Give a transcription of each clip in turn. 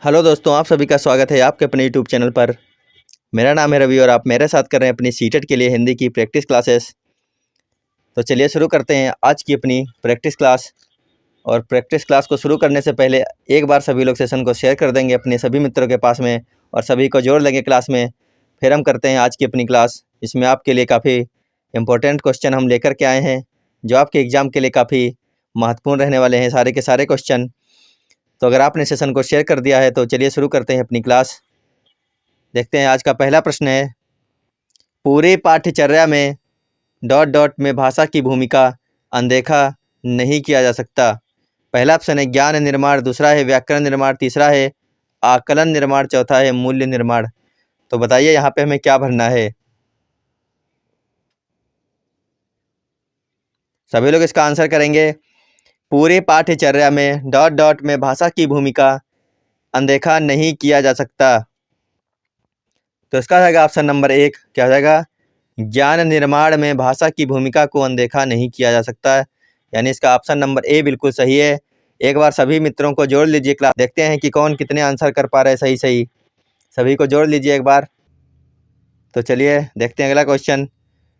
Hello दोस्तों, आप सभी का स्वागत है आपके अपने यूट्यूब चैनल पर। मेरा नाम है रवि और आप मेरे साथ कर रहे हैं अपनी सीटेट के लिए हिंदी की प्रैक्टिस क्लासेस। तो चलिए शुरू करते हैं आज की अपनी प्रैक्टिस क्लास। और प्रैक्टिस क्लास को शुरू करने से पहले एक बार सभी लोग सेशन को शेयर कर देंगे अपने सभी मित्रों के पास में और सभी को जोड़ लेंगे क्लास में। फिर हम करते हैं आज की अपनी क्लास। इसमें आपके लिए काफ़ी इम्पोर्टेंट क्वेश्चन हम लेकर के आए हैं जो आपके एग्ज़ाम के लिए काफ़ी महत्वपूर्ण रहने वाले हैं, सारे के सारे क्वेश्चन। तो अगर आपने सेशन को शेयर कर दिया है तो चलिए शुरू करते हैं अपनी क्लास। देखते हैं आज का पहला प्रश्न है, पूरे पाठ्यचर्या में ... में भाषा की भूमिका अनदेखा नहीं किया जा सकता। पहला ऑप्शन है ज्ञान निर्माण, दूसरा है व्याकरण निर्माण, तीसरा है आकलन निर्माण, चौथा है मूल्य निर्माण। तो बताइए यहाँ पे हमें क्या भरना है। सभी लोग इसका आंसर करेंगे। पूरे पाठ्यचर्या में ... में भाषा की भूमिका अनदेखा नहीं किया जा सकता। तो इसका जाएगा ऑप्शन नंबर 1, क्या हो जाएगा, ज्ञान निर्माण में भाषा की भूमिका को अनदेखा नहीं किया जा सकता। यानी इसका ऑप्शन नंबर ए बिल्कुल सही है। एक बार सभी मित्रों को जोड़ लीजिए क्लास, देखते हैं कि कौन कितने आंसर कर पा रहे हैं सही सही। सभी को जोड़ लीजिए एक बार। तो चलिए देखते हैं अगला क्वेश्चन।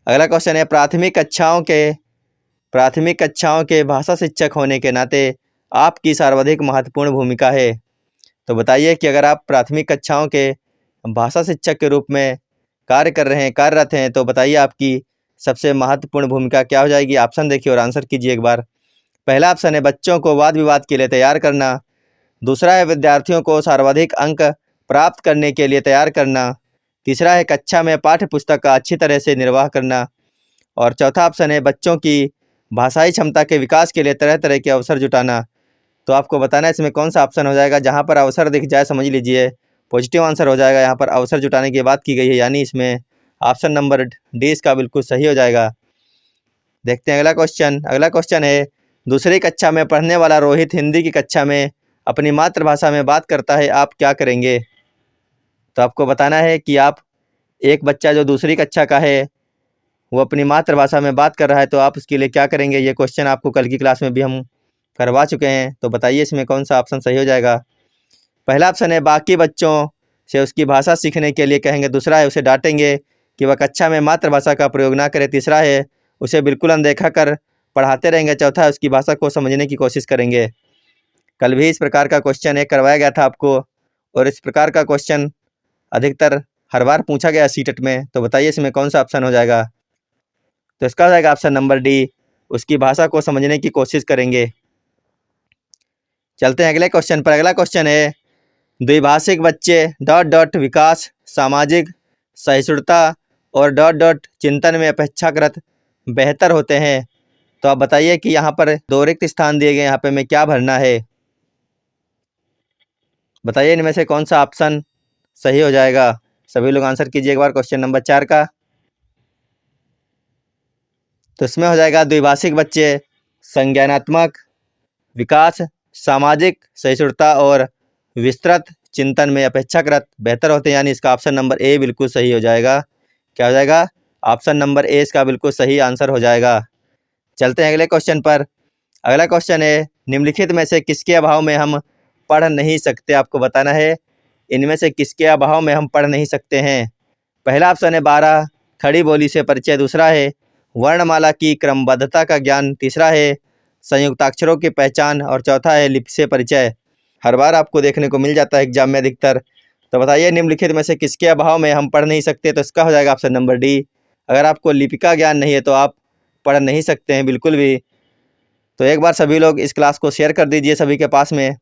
अगला क्वेश्चन है, प्राथमिक कक्षाओं के भाषा शिक्षक होने के नाते आपकी सर्वाधिक महत्वपूर्ण भूमिका है। तो बताइए कि अगर आप प्राथमिक कक्षाओं के भाषा शिक्षक के रूप में कार्यरत हैं तो बताइए आपकी सबसे महत्वपूर्ण भूमिका क्या हो जाएगी। ऑप्शन देखिए और आंसर कीजिए एक बार। पहला ऑप्शन है बच्चों को वाद विवाद के लिए तैयार करना, दूसरा है विद्यार्थियों को सर्वाधिक अंक प्राप्त करने के लिए तैयार करना, तीसरा है कक्षा में पाठ्य पुस्तक का अच्छी तरह से निर्वाह करना, और चौथा ऑप्शन है बच्चों की भाषाई क्षमता के विकास के लिए तरह तरह के अवसर जुटाना। तो आपको बताना है इसमें कौन सा ऑप्शन हो जाएगा। जहाँ पर अवसर दिख जाए समझ लीजिए पॉजिटिव आंसर हो जाएगा। यहाँ पर अवसर जुटाने की बात की गई है, यानी इसमें ऑप्शन नंबर डी इसका बिल्कुल सही हो जाएगा। देखते हैं अगला क्वेश्चन। अगला क्वेश्चन है, दूसरी कक्षा में पढ़ने वाला रोहित हिंदी की कक्षा में अपनी मातृभाषा में बात करता है, आप क्या करेंगे। तो आपको बताना है कि आप एक बच्चा जो दूसरी कक्षा का है वो अपनी मातृभाषा में बात कर रहा है तो आप उसके लिए क्या करेंगे। ये क्वेश्चन आपको कल की क्लास में भी हम करवा चुके हैं। तो बताइए इसमें कौन सा ऑप्शन सही हो जाएगा। पहला ऑप्शन है बाकी बच्चों से उसकी भाषा सीखने के लिए कहेंगे, दूसरा है उसे डांटेंगे कि वह कक्षा में मातृभाषा का प्रयोग ना करे, तीसरा है उसे बिल्कुल अनदेखा कर पढ़ाते रहेंगे, चौथा है उसकी भाषा को समझने की कोशिश करेंगे। कल भी इस प्रकार का क्वेश्चन एक करवाया गया था आपको और इस प्रकार का क्वेश्चन अधिकतर हर बार पूछा गया सीटेट में। तो बताइए इसमें कौन सा ऑप्शन हो जाएगा। तो इसका हो जाएगा ऑप्शन नंबर डी, उसकी भाषा को समझने की कोशिश करेंगे। चलते हैं अगले क्वेश्चन पर। अगला क्वेश्चन है, द्विभाषिक बच्चे ... विकास, सामाजिक सहिष्णुता और ... चिंतन में अपेक्षाकृत बेहतर होते हैं। तो आप बताइए कि यहाँ पर दो रिक्त स्थान दिए गए, यहाँ पे हमें क्या भरना है। बताइए इनमें से कौन सा ऑप्शन सही हो जाएगा। सभी लोग आंसर कीजिए एक बार क्वेश्चन नंबर 4 का। तो इसमें हो जाएगा द्विभाषिक बच्चे संज्ञानात्मक विकास, सामाजिक सहिष्णुता और विस्तृत चिंतन में अपेक्षाकृत बेहतर होते हैं, यानी इसका ऑप्शन नंबर ए बिल्कुल सही हो जाएगा। क्या हो जाएगा, ऑप्शन नंबर ए इसका बिल्कुल सही आंसर हो जाएगा। चलते हैं अगले क्वेश्चन पर। अगला क्वेश्चन है, निम्नलिखित में से किसके अभाव में हम पढ़ नहीं सकते। आपको बताना है इनमें से किसके अभाव में हम पढ़ नहीं सकते हैं। पहला ऑप्शन है 12 खड़ी बोली से परिचय, दूसरा है वर्णमाला की क्रमबद्धता का ज्ञान, तीसरा है संयुक्ताक्षरों की पहचान और चौथा है लिपि से परिचय। हर बार आपको देखने को मिल जाता है एग्जाम में अधिकतर। तो बताइए निम्नलिखित में से किसके अभाव में हम पढ़ नहीं सकते। तो इसका हो जाएगा ऑप्शन नंबर डी। अगर आपको लिपि का ज्ञान नहीं है तो आप पढ़ नहीं सकते हैं बिल्कुल भी। तो एक बार सभी लोग इस क्लास को शेयर कर दीजिए सभी के पास में।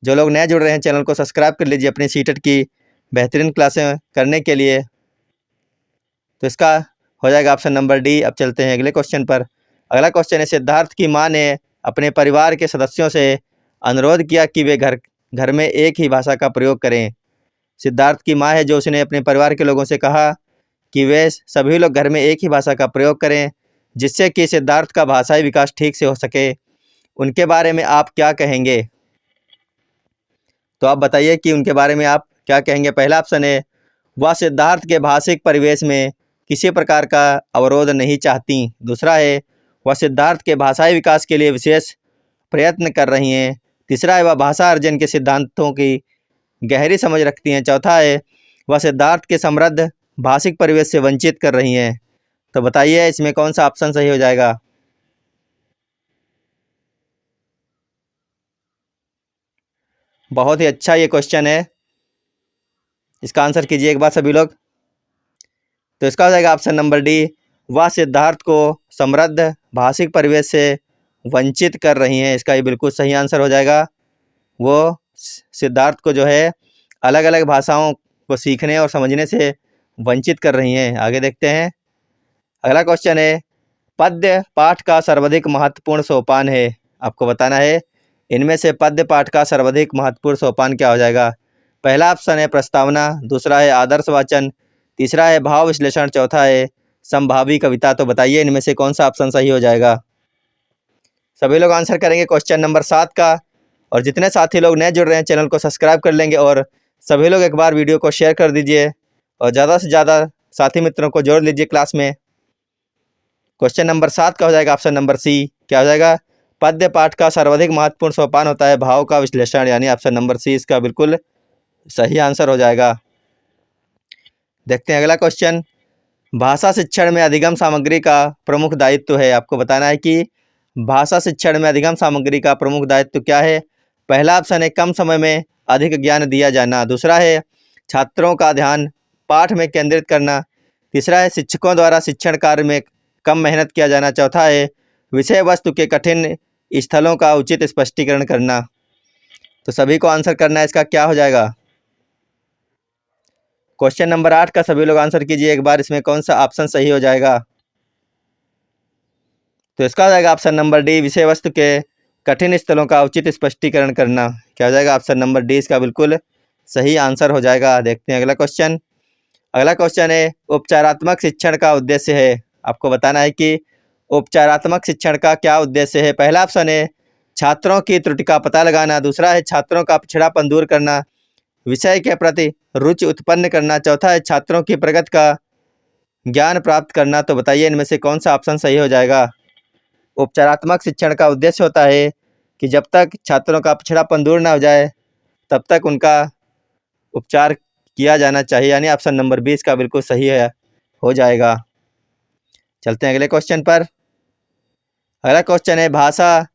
जो लोग नए जुड़ रहे हैं चैनल को सब्सक्राइब कर लीजिए अपनी सीटेट की बेहतरीन क्लासें करने के लिए। तो इसका हो जाएगा ऑप्शन नंबर डी। अब चलते हैं अगले क्वेश्चन पर। अगला क्वेश्चन है, सिद्धार्थ की माँ ने अपने परिवार के सदस्यों से अनुरोध किया कि वे घर में एक ही भाषा का प्रयोग करें। सिद्धार्थ की माँ है जो उसने अपने परिवार के लोगों से कहा कि वे सभी लोग घर में एक ही भाषा का प्रयोग करें जिससे कि सिद्धार्थ का भाषाई विकास ठीक से हो सके। उनके बारे में आप क्या कहेंगे। तो आप बताइए कि उनके बारे में आप क्या कहेंगे। पहला ऑप्शन है वह सिद्धार्थ के भाषिक परिवेश में किसी प्रकार का अवरोध नहीं चाहती, दूसरा है वह सिद्धार्थ के भाषाई विकास के लिए विशेष प्रयत्न कर रही हैं, तीसरा है वह भाषा अर्जन के सिद्धांतों की गहरी समझ रखती हैं। चौथा है वह सिद्धार्थ के समृद्ध भाषिक परिवेश से वंचित कर रही हैं। तो बताइए इसमें कौन सा ऑप्शन सही हो जाएगा। बहुत ही अच्छा ये क्वेश्चन है, इसका आंसर कीजिए एक बार सभी लोग। तो इसका हो जाएगा ऑप्शन नंबर डी, वह सिद्धार्थ को समृद्ध भाषिक परिवेश से वंचित कर रही हैं। इसका ये बिल्कुल सही आंसर हो जाएगा। वो सिद्धार्थ को जो है अलग अलग भाषाओं को सीखने और समझने से वंचित कर रही हैं। आगे देखते हैं। अगला क्वेश्चन है, पद्य पाठ का सर्वाधिक महत्वपूर्ण सोपान है। आपको बताना है इनमें से पद्य पाठ का सर्वाधिक महत्वपूर्ण सोपान क्या हो जाएगा। पहला ऑप्शन है प्रस्तावना, दूसरा है आदर्श वाचन, तीसरा है भाव विश्लेषण, चौथा है संभावी कविता। तो बताइए इनमें से कौन सा ऑप्शन सही हो जाएगा। सभी लोग आंसर करेंगे क्वेश्चन नंबर 7 का। और जितने साथी लोग नए जुड़ रहे हैं चैनल को सब्सक्राइब कर लेंगे और सभी लोग एक बार वीडियो को शेयर कर दीजिए और ज़्यादा से ज़्यादा साथी मित्रों को जोड़ लीजिए क्लास में। क्वेश्चन नंबर 7 का हो जाएगा ऑप्शन नंबर सी, क्या हो जाएगा। पद्य पाठ का सर्वाधिक महत्वपूर्ण सोपान होता है भाव का विश्लेषण, यानी ऑप्शन नंबर सी इसका बिल्कुल सही आंसर हो जाएगा। देखते हैं अगला क्वेश्चन, भाषा शिक्षण में अधिगम सामग्री का प्रमुख दायित्व है। आपको बताना है कि भाषा शिक्षण में अधिगम सामग्री का प्रमुख दायित्व क्या है। पहला ऑप्शन है कम समय में अधिक ज्ञान दिया जाना, दूसरा है छात्रों का ध्यान पाठ में केंद्रित करना, तीसरा है शिक्षकों द्वारा शिक्षण कार्य में कम मेहनत किया जाना, चौथा है विषय वस्तु के कठिन स्थलों का उचित स्पष्टीकरण करना। तो सभी को आंसर करना है, इसका क्या हो जाएगा। क्वेश्चन नंबर 8 का सभी लोग आंसर कीजिए एक बार, इसमें कौन सा ऑप्शन सही हो जाएगा। तो इसका हो जाएगा ऑप्शन नंबर डी, विषय वस्तु के कठिन स्थलों का उचित स्पष्टीकरण करना। क्या हो जाएगा ऑप्शन नंबर डी इसका बिल्कुल सही आंसर हो जाएगा। देखते हैं अगला क्वेश्चन। अगला क्वेश्चन है उपचारात्मक शिक्षण का उद्देश्य है। आपको बताना है कि उपचारात्मक शिक्षण का क्या उद्देश्य है। पहला ऑप्शन है छात्रों की त्रुटि का पता लगाना, दूसरा है छात्रों का पिछड़ापन दूर करना, विषय के प्रति रुचि उत्पन्न करना, चौथा है छात्रों की प्रगति का ज्ञान प्राप्त करना। तो बताइए इनमें से कौन सा ऑप्शन सही हो जाएगा। उपचारात्मक शिक्षण का उद्देश्य होता है कि जब तक छात्रों का पिछड़ापन दूर ना हो जाए तब तक उनका उपचार किया जाना चाहिए, यानी ऑप्शन नंबर 20 का बिल्कुल सही है हो जाएगा। चलते हैं अगले क्वेश्चन पर। अगला क्वेश्चन है भाषा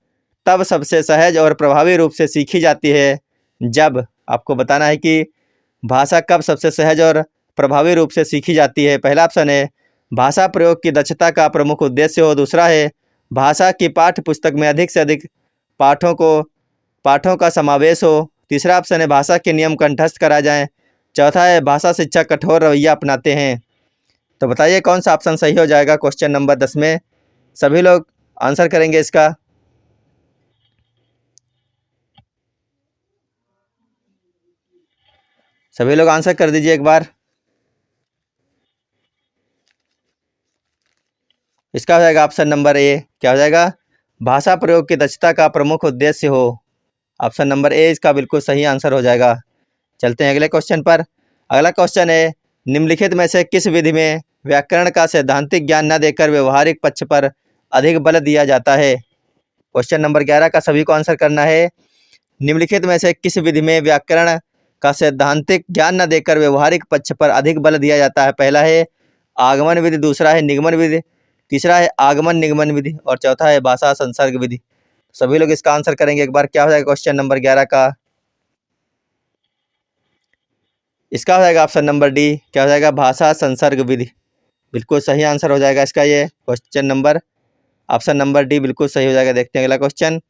तब सबसे सहज और प्रभावी रूप से सीखी जाती है जब, आपको बताना है कि भाषा कब सबसे सहज और प्रभावी रूप से सीखी जाती है। पहला ऑप्शन है भाषा प्रयोग की दक्षता का प्रमुख उद्देश्य हो, दूसरा है भाषा की पाठ्य पुस्तक में अधिक से अधिक पाठों का समावेश हो, तीसरा ऑप्शन है भाषा के नियम कंठस्थ करा जाएं, चौथा है भाषा शिक्षक कठोर रवैया अपनाते हैं। तो बताइए कौन सा ऑप्शन सही हो जाएगा। क्वेश्चन नंबर 10 में सभी लोग आंसर करेंगे इसका। सभी लोग आंसर कर दीजिए एक बार। इसका हो जाएगा ऑप्शन नंबर ए, क्या हो जाएगा भाषा प्रयोग की दक्षता का प्रमुख उद्देश्य हो। ऑप्शन नंबर ए इसका बिल्कुल सही आंसर हो जाएगा। चलते हैं अगले क्वेश्चन पर। अगला क्वेश्चन है निम्नलिखित में से किस विधि में व्याकरण का सैद्धांतिक ज्ञान न देकर व्यवहारिक पक्ष पर अधिक बल दिया जाता है। क्वेश्चन नंबर 11 का सभी को आंसर करना है। निम्नलिखित में से किस विधि में व्याकरण का सैद्धांतिक ज्ञान न देकर व्यवहारिक पक्ष पर अधिक बल दिया जाता है। पहला है आगमन विधि, दूसरा है निगमन विधि, तीसरा है आगमन निगमन विधि और चौथा है भाषा संसर्ग विधि। सभी लोग इसका आंसर करेंगे एक बार। क्या हो जाएगा क्वेश्चन नंबर 11 का। इसका हो जाएगा ऑप्शन नंबर डी, क्या हो जाएगा भाषा संसर्ग विधि। बिल्कुल सही आंसर हो जाएगा इसका, ये question number option number D बिल्कुल सही हो जाएगा। देखते हैं अगला क्वेश्चन।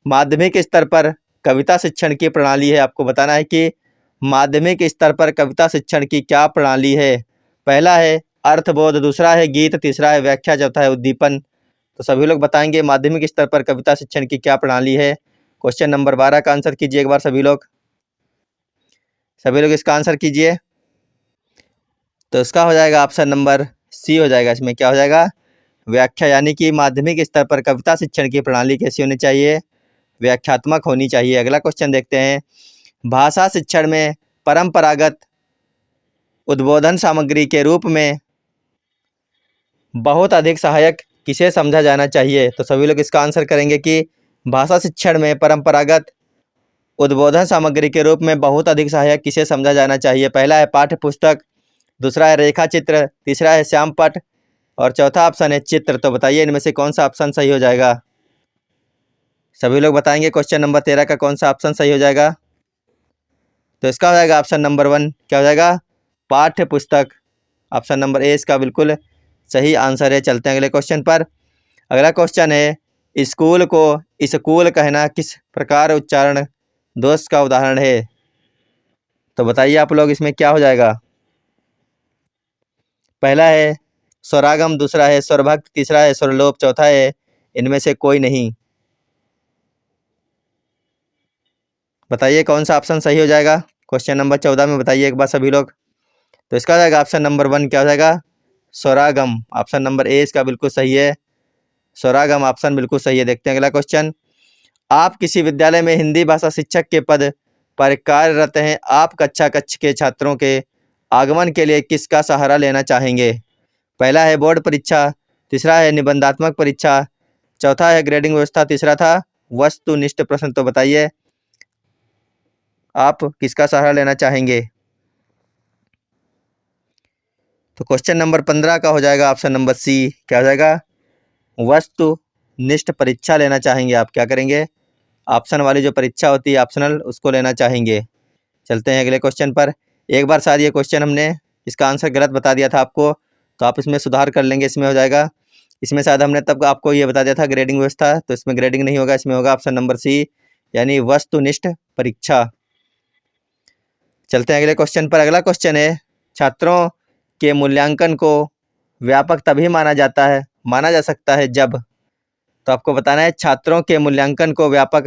माध्यमिक स्तर पर कविता शिक्षण की प्रणाली है। आपको बताना है कि माध्यमिक स्तर पर कविता शिक्षण की क्या प्रणाली है। पहला है अर्थबोध, दूसरा है गीत, तीसरा है व्याख्या, चौथा है उद्दीपन। तो सभी लोग बताएंगे माध्यमिक स्तर पर कविता शिक्षण की क्या प्रणाली है। क्वेश्चन नंबर 12 का आंसर कीजिए एक बार सभी लोग। सभी लोग इसका आंसर कीजिए। तो इसका हो जाएगा ऑप्शन नंबर सी हो जाएगा। इसमें क्या हो जाएगा व्याख्या, यानी कि माध्यमिक स्तर पर कविता शिक्षण की प्रणाली कैसी होनी चाहिए, व्याख्यात्मक होनी चाहिए। अगला क्वेश्चन देखते हैं। भाषा शिक्षण में परंपरागत उद्बोधन सामग्री के रूप में बहुत अधिक सहायक किसे समझा जाना चाहिए। तो सभी लोग इसका आंसर करेंगे कि भाषा शिक्षण में परंपरागत उद्बोधन सामग्री के रूप में बहुत अधिक सहायक किसे समझा जाना चाहिए? पहला है पाठ्य पुस्तक, दूसरा है रेखा चित्र, तीसरा है श्यामपट्ट और चौथा ऑप्शन है चित्र। तो बताइए इनमें से कौन सा ऑप्शन सही हो जाएगा? सभी लोग बताएंगे क्वेश्चन नंबर 13 का कौन सा ऑप्शन सही हो जाएगा। तो इसका हो जाएगा ऑप्शन नंबर 1, क्या हो जाएगा? पाठ्य पुस्तक। ऑप्शन नंबर ए इसका बिल्कुल सही आंसर है। चलते हैं अगले क्वेश्चन पर। अगला क्वेश्चन है, स्कूल को स्कूल कहना किस प्रकार उच्चारण दोष का उदाहरण है? तो बताइए आप लोग इसमें क्या हो जाएगा? पहला है स्वरागम, दूसरा है स्वरभक्त, तीसरा है स्वरलोप, चौथा है इनमें से कोई नहीं। बताइए कौन सा ऑप्शन सही हो जाएगा क्वेश्चन नंबर 14 में? बताइए एक बार सभी लोग। तो इसका हो जाएगा ऑप्शन नंबर 1, क्या हो जाएगा? स्वरागम। ऑप्शन नंबर ए इसका बिल्कुल सही है, स्वरागम ऑप्शन बिल्कुल सही है। देखते हैं अगला क्वेश्चन। आप किसी विद्यालय में हिंदी भाषा शिक्षक के पद पर कार्यरत हैं। आप कक्षा के छात्रों के आगमन के लिए किसका सहारा लेना चाहेंगे? पहला है बोर्ड परीक्षा, तीसरा है निबंधात्मक परीक्षा, चौथा है ग्रेडिंग व्यवस्था, तीसरा था वस्तुनिष्ठ प्रश्न। तो बताइए आप किसका सहारा लेना चाहेंगे? तो क्वेश्चन नंबर 15 का हो जाएगा ऑप्शन नंबर सी, क्या हो जाएगा? वस्तुनिष्ठ परीक्षा लेना चाहेंगे। आप क्या करेंगे? ऑप्शन वाली जो परीक्षा होती है ऑप्शनल, उसको लेना चाहेंगे। चलते हैं अगले क्वेश्चन पर। एक बार शायद ये क्वेश्चन हमने इसका आंसर गलत बता दिया था आपको, तो आप इसमें सुधार कर लेंगे। इसमें हो जाएगा, इसमें शायद हमने तब आपको ये बता दिया था ग्रेडिंग व्यवस्था, तो इसमें ग्रेडिंग नहीं होगा, इसमें होगा ऑप्शन नंबर सी यानी वस्तुनिष्ठ परीक्षा। चलते हैं अगले क्वेश्चन पर। अगला क्वेश्चन है, छात्रों के मूल्यांकन को व्यापक तभी माना जा सकता है जब। तो आपको बताना है छात्रों के मूल्यांकन को व्यापक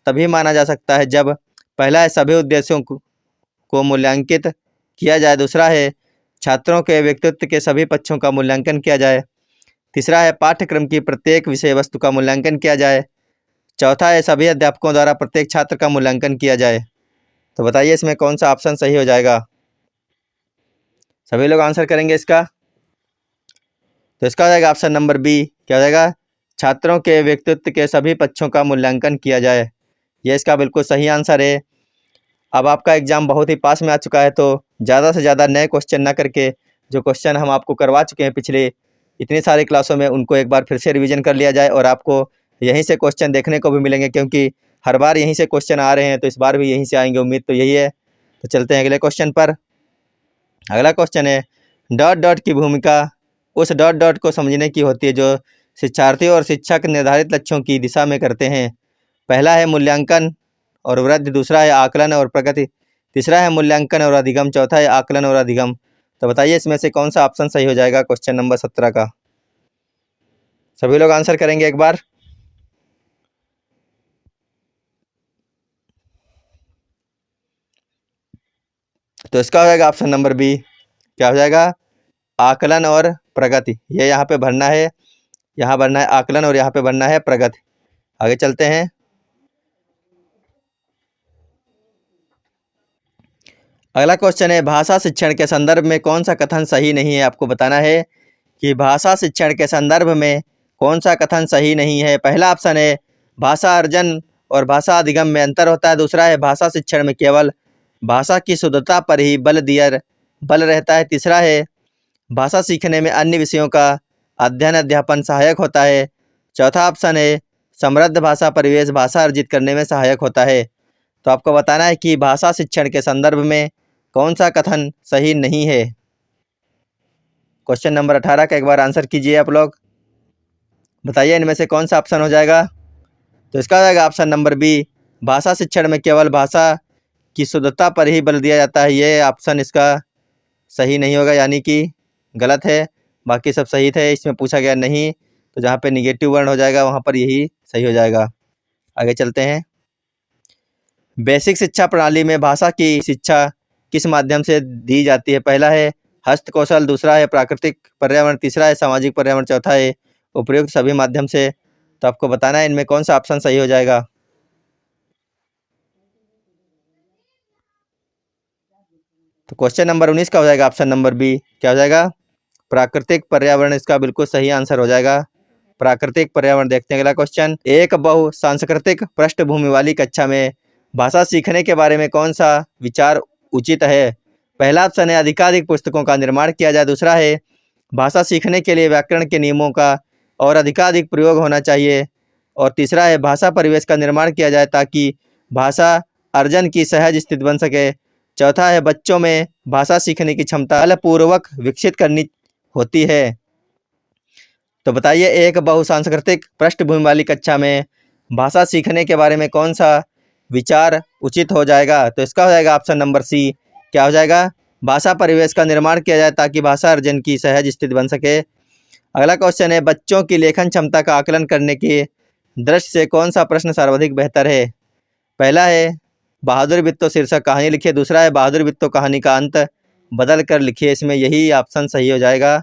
तभी माना जा सकता है जब पहला है सभी उद्देश्यों को मूल्यांकित किया जाए, दूसरा है छात्रों के व्यक्तित्व के सभी पक्षों का मूल्यांकन किया जाए, तीसरा है पाठ्यक्रम की प्रत्येक विषय वस्तु का मूल्यांकन किया जाए, चौथा है सभी अध्यापकों द्वारा प्रत्येक छात्र का मूल्यांकन किया जाए। तो बताइए इसमें कौन सा ऑप्शन सही हो जाएगा? सभी लोग आंसर करेंगे इसका। तो इसका हो जाएगा ऑप्शन नंबर बी, क्या हो जाएगा? छात्रों के व्यक्तित्व के सभी पक्षों का मूल्यांकन किया जाए। यह इसका बिल्कुल सही आंसर है। अब आपका एग्ज़ाम बहुत ही पास में आ चुका है, तो ज़्यादा से ज़्यादा नए क्वेश्चन ना करके जो क्वेश्चन हम आपको करवा चुके हैं पिछले इतनी सारी क्लासों में, उनको एक बार फिर से रिवीजन कर लिया जाए और आपको यहीं से क्वेश्चन देखने को भी मिलेंगे, क्योंकि हर बार यहीं से क्वेश्चन आ रहे हैं, तो इस बार भी यहीं से आएंगे, उम्मीद तो यही है। तो चलते हैं अगले क्वेश्चन पर। अगला क्वेश्चन है, डॉट डॉट की भूमिका उस डॉट डॉट को समझने की होती है जो शिक्षार्थी और शिक्षक निर्धारित लक्ष्यों की दिशा में करते हैं। पहला है मूल्यांकन और वृद्धि, दूसरा है आकलन और प्रगति, तीसरा है मूल्यांकन और अधिगम, चौथा है आकलन और अधिगम। तो बताइए इसमें से कौन सा ऑप्शन सही हो जाएगा क्वेश्चन नंबर 17 का? सभी लोग आंसर करेंगे एक बार। तो इसका हो जाएगा ऑप्शन नंबर बी, क्या हो जाएगा? आकलन और प्रगति। ये यहाँ पे भरना है, यहाँ भरना है आकलन और यहाँ पे भरना है प्रगति। आगे चलते हैं। अगला क्वेश्चन है, भाषा शिक्षण के संदर्भ में कौन सा कथन सही नहीं है? आपको बताना है कि भाषा शिक्षण के संदर्भ में कौन सा कथन सही नहीं है। पहला ऑप्शन है भाषा अर्जन और भाषा अधिगम में अंतर होता है, दूसरा है भाषा शिक्षण में केवल भाषा की शुद्धता पर ही बल रहता है, तीसरा है भाषा सीखने में अन्य विषयों का अध्ययन अध्यापन सहायक होता है, चौथा ऑप्शन है समृद्ध भाषा परिवेश भाषा अर्जित करने में सहायक होता है। तो आपको बताना है कि भाषा शिक्षण के संदर्भ में कौन सा कथन सही नहीं है। क्वेश्चन नंबर 18 का एक बार आंसर कीजिए आप लोग। बताइए इनमें से कौन सा ऑप्शन हो जाएगा? तो इसका हो जाएगा ऑप्शन नंबर बी, भाषा शिक्षण में केवल भाषा की शुद्धता पर ही बल दिया जाता है। ये ऑप्शन इसका सही नहीं होगा, यानी कि गलत है। बाकी सब सही थे, इसमें पूछा गया नहीं, तो जहाँ पे निगेटिव वर्ण हो जाएगा वहाँ पर यही सही हो जाएगा। आगे चलते हैं। बेसिक शिक्षा प्रणाली में भाषा की शिक्षा किस माध्यम से दी जाती है? पहला है हस्त कौशल, दूसरा है प्राकृतिक पर्यावरण, तीसरा है सामाजिक पर्यावरण, चौथा है उपयुक्त सभी माध्यम से। तो आपको बताना है इनमें कौन सा ऑप्शन सही हो जाएगा। तो क्वेश्चन नंबर 19 का हो जाएगा ऑप्शन नंबर बी, क्या हो जाएगा? प्राकृतिक पर्यावरण इसका बिल्कुल सही आंसर हो जाएगा, प्राकृतिक पर्यावरण। देखते हैं अगला क्वेश्चन। एक बहु सांस्कृतिक पृष्ठभूमि वाली कक्षा में भाषा सीखने के बारे में कौन सा विचार उचित है? पहला ऑप्शन है अधिकाधिक पुस्तकों का निर्माण किया जाए। दूसरा है भाषा सीखने के लिए व्याकरण के नियमों का और अधिकाधिक प्रयोग होना चाहिए। और तीसरा है भाषा परिवेश का निर्माण किया जाए ताकि भाषा अर्जन की सहज स्थिति बन सके। चौथा है बच्चों में भाषा सीखने की क्षमता बलपूर्वक विकसित करनी होती है। तो बताइए, एक बहुसांस्कृतिक पृष्ठभूमि वाली कक्षा में भाषा सीखने के बारे में कौन सा विचार उचित हो जाएगा? तो इसका हो जाएगा ऑप्शन नंबर सी। क्या हो जाएगा? भाषा परिवेश का निर्माण किया जाए ताकि भाषा अर्जन की सहज स्थिति बन सके। अगला क्वेश्चन है बच्चों की लेखन क्षमता का आकलन करने की दृष्टि से कौन सा प्रश्न सर्वाधिक बेहतर है? पहला है बहादुर बित्तो शीर्षक कहानी लिखिए। दूसरा है बहादुर बित्तो कहानी का अंत बदल कर लिखिए। इसमें यही ऑप्शन सही हो जाएगा।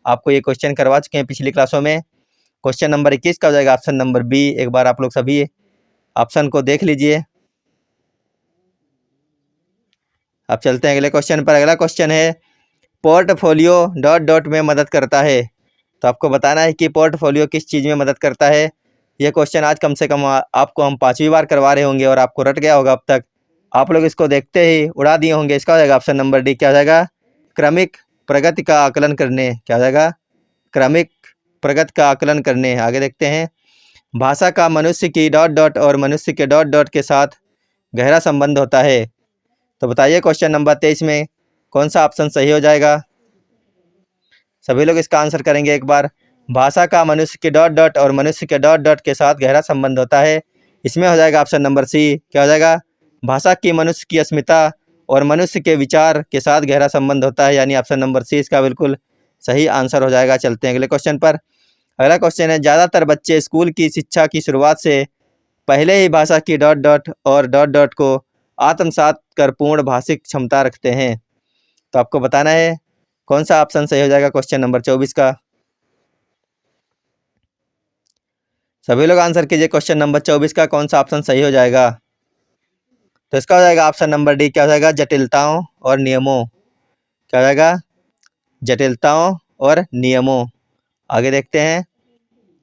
आपको ये क्वेश्चन करवा चुके हैं पिछली क्लासों में। क्वेश्चन नंबर 21 का हो जाएगा ऑप्शन नंबर बी। एक बार आप लोग सभी ऑप्शन को देख लीजिए। अब चलते हैं अगले क्वेश्चन पर। अगला क्वेश्चन है पोर्टफोलियो डॉट डॉट में मदद करता है। तो आपको बताना है कि पोर्टफोलियो किस चीज़ में मदद करता है। यह क्वेश्चन आज कम से कम आपको हम 5वीं बार करवा रहे होंगे और आपको रट गया होगा अब तक। आप लोग इसको देखते ही उड़ा दिए होंगे। इसका हो जाएगा ऑप्शन नंबर डी। क्या हो जाएगा? क्रमिक प्रगति का आकलन करने। क्या हो जाएगा? क्रमिक प्रगति का आकलन करने। आगे देखते हैं भाषा का मनुष्य की डॉट डॉट और मनुष्य के डॉट डॉट के साथ गहरा संबंध होता है। तो बताइए क्वेश्चन नंबर 23 में कौन सा ऑप्शन सही हो जाएगा? सभी लोग इसका आंसर करेंगे एक बार। भाषा का मनुष्य के डॉट डॉट और मनुष्य के डॉट डॉट के साथ गहरा संबंध होता है। इसमें हो जाएगा ऑप्शन नंबर सी। क्या हो जाएगा? भाषा की मनुष्य की अस्मिता और मनुष्य के विचार के साथ गहरा संबंध होता है, यानी ऑप्शन नंबर सी इसका बिल्कुल सही आंसर हो जाएगा। चलते हैं अगले क्वेश्चन पर। अगला क्वेश्चन है ज़्यादातर बच्चे स्कूल की शिक्षा की शुरुआत से पहले ही भाषा की डॉट डॉट और डॉट डॉट को आत्मसात कर पूर्ण भाषिक क्षमता रखते हैं। तो आपको बताना है कौन सा ऑप्शन सही हो जाएगा क्वेश्चन नंबर 24 का। सभी लोग आंसर कीजिए क्वेश्चन नंबर 24 का कौन सा ऑप्शन सही हो जाएगा। तो इसका हो जाएगा ऑप्शन नंबर डी। क्या हो जाएगा? जटिलताओं और नियमों। क्या हो जाएगा? जटिलताओं और नियमों। आगे देखते हैं।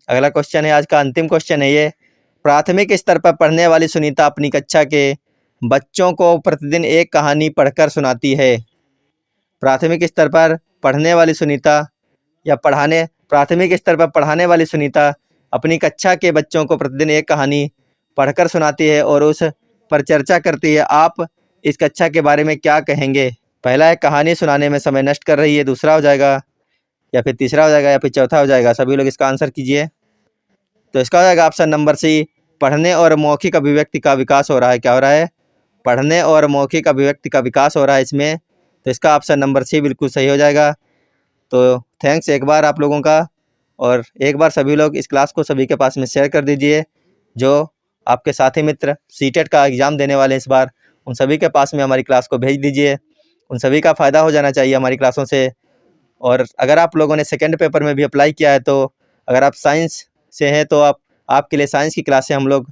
अगला क्वेश्चन है आज का अंतिम क्वेश्चन है ये। प्राथमिक स्तर पर पढ़ने वाली सुनीता अपनी कक्षा के बच्चों को प्रतिदिन एक कहानी पढ़कर सुनाती है। प्राथमिक स्तर पर पढ़ने वाली सुनीता या प्राथमिक स्तर पर पढ़ाने वाली सुनीता अपनी कक्षा के बच्चों को प्रतिदिन एक कहानी पढ़कर सुनाती है और उस पर चर्चा करती है। आप इस कक्षा के बारे में क्या कहेंगे? पहला है कहानी सुनाने में समय नष्ट कर रही है। दूसरा हो जाएगा या फिर तीसरा हो जाएगा या फिर चौथा हो जाएगा। सभी लोग इसका आंसर कीजिए। तो इसका हो जाएगा ऑप्शन नंबर सी। पढ़ने और मौखिक अभिव्यक्ति का विकास हो रहा है। क्या हो रहा है? पढ़ने और मौखिक अभिव्यक्ति का विकास हो रहा है इसमें। तो इसका ऑप्शन नंबर सी बिल्कुल सही हो जाएगा। तो थैंक्स एक बार आप लोगों का, और एक बार सभी लोग इस क्लास को सभी के पास में शेयर कर दीजिए। जो आपके साथी मित्र सीटेट का एग्ज़ाम देने वाले इस बार, उन सभी के पास में हमारी क्लास को भेज दीजिए। उन सभी का फ़ायदा हो जाना चाहिए हमारी क्लासों से। और अगर आप लोगों ने सेकंड पेपर में भी अप्लाई किया है, तो अगर आप साइंस से हैं तो आपके लिए साइंस की क्लासें हम लोग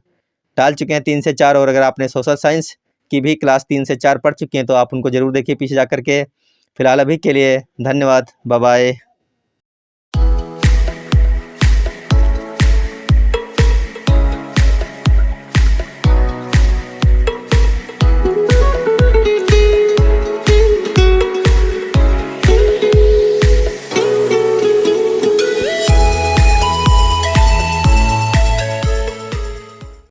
डाल चुके हैं 3 से 4। और अगर आपने सोशल साइंस की भी क्लास 3 से 4 पढ़ चुकी हैं तो आप उनको ज़रूर देखिए पीछे जा कर के। फिलहाल अभी के लिए धन्यवाद। Bye bye.